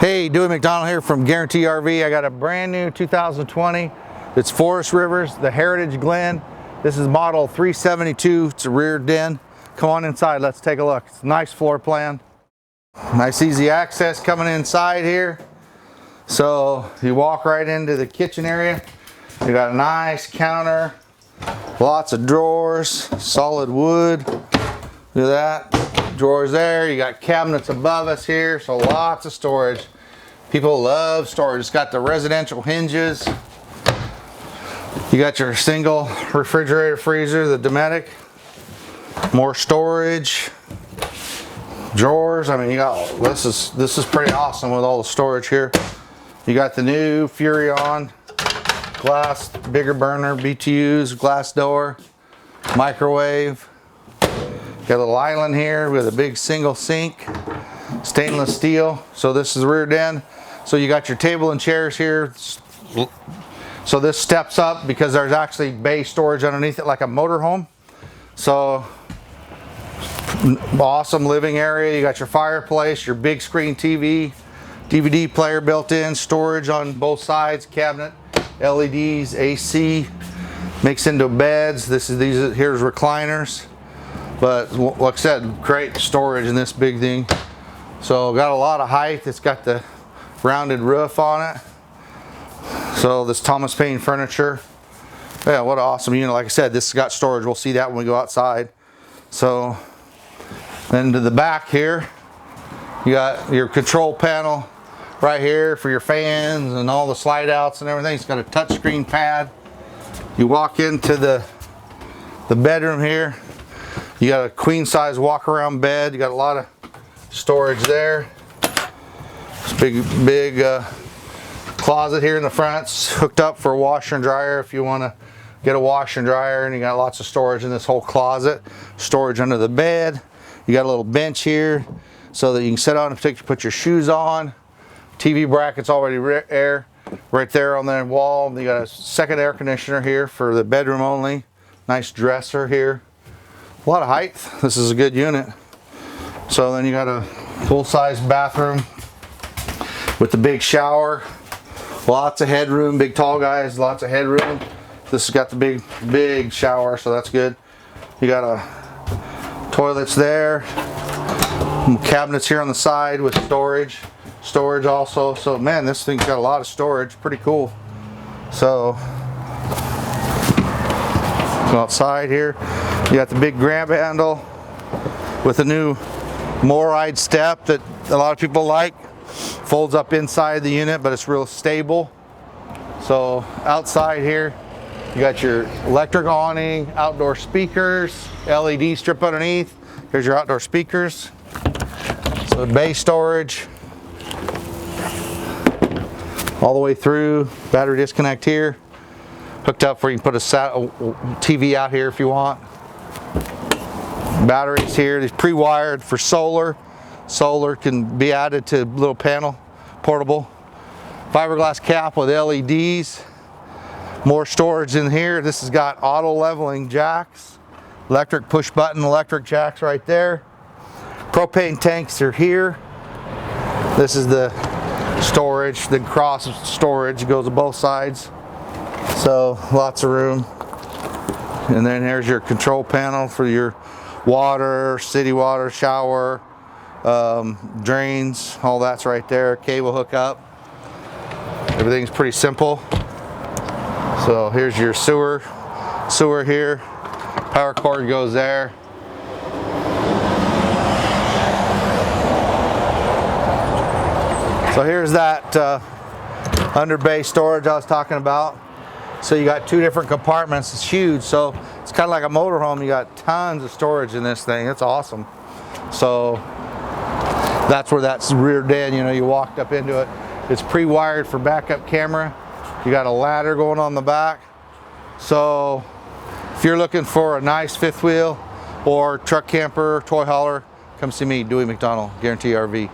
Hey, Dewey McDonald here from Guarantee RV. I got a brand new 2020. It's Forest Rivers, the Heritage Glen. This is model 372. It's a rear den. Come on inside, let's take a look. It's a nice floor plan. Nice easy access coming inside here. So you walk right into the kitchen area. You got a nice counter, lots of drawers, solid wood. Look at that. Drawers there. You got cabinets above us here, so lots of storage. People love storage. It's got the residential hinges. You got your single refrigerator freezer, the Dometic. More storage. Drawers. I mean, you got this is pretty awesome with all the storage here. You got the new Furrion glass, bigger burner, BTUs, glass door, microwave. Got a little island here with a big single sink, stainless steel. So this is the rear den. So you got your table and chairs here. So this steps up because there's actually bay storage underneath it like a motorhome. So awesome living area. You got your fireplace, your big screen TV, DVD player built in, storage on both sides, cabinet, LEDs, AC, mixed into beds. Here's recliners. But like I said, great storage in this big thing. So got a lot of height. It's got the rounded roof on it. So this Thomas Payne furniture. Yeah, what an awesome unit. Like I said, this has got storage. We'll see that when we go outside. So then to the back here, you got your control panel right here for your fans and all the slide outs and everything. It's got a touchscreen pad. You walk into the bedroom here. You got a queen size walk around bed. You got a lot of storage there. Big closet here in the front. It's hooked up for a washer and dryer if you want to get a washer and dryer, and you got lots of storage in this whole closet. Storage under the bed. You got a little bench here so that you can sit on and put your shoes on. TV brackets already air right there on the wall. You got a second air conditioner here for the bedroom only. Nice dresser here. A lot of height. This is a good unit. So then you got a full-size bathroom with the big shower. Lots of headroom. Big tall guys, lots of headroom. This has got the big shower, so that's good. You got toilets there. Cabinets here on the side with storage. Storage also. So man, this thing's got a lot of storage. Pretty cool. So go outside here. You got the big grab handle with a new MORryde step that a lot of people like. Folds up inside the unit, but it's real stable. So outside here, you got your electric awning, outdoor speakers, LED strip underneath. Here's your outdoor speakers. So bay storage all the way through. Battery disconnect here. Hooked up where you can put a TV out here if you want. Batteries here. These pre-wired for solar. Solar can be added to little panel, portable. Fiberglass cap with LEDs. More storage in here. This has got auto leveling jacks. Electric push button electric jacks right there. Propane tanks are here. This is the storage, the cross storage goes to both sides. So lots of room. And then here's your control panel for your water, city water, shower, drains, all that's right there. Cable hookup. Everything's pretty simple. So here's your sewer here. Power cord goes there. So here's that under bay storage I was talking about. So you got two different compartments. It's huge. So it's kind of like a motorhome. You got tons of storage in this thing. It's awesome. So that's where that's rear den. You know, you walked up into it. It's pre-wired for backup camera. You got a ladder going on the back. So if you're looking for a nice fifth wheel or truck camper, toy hauler, come see me, Dewey McDonald, Guarantee RV.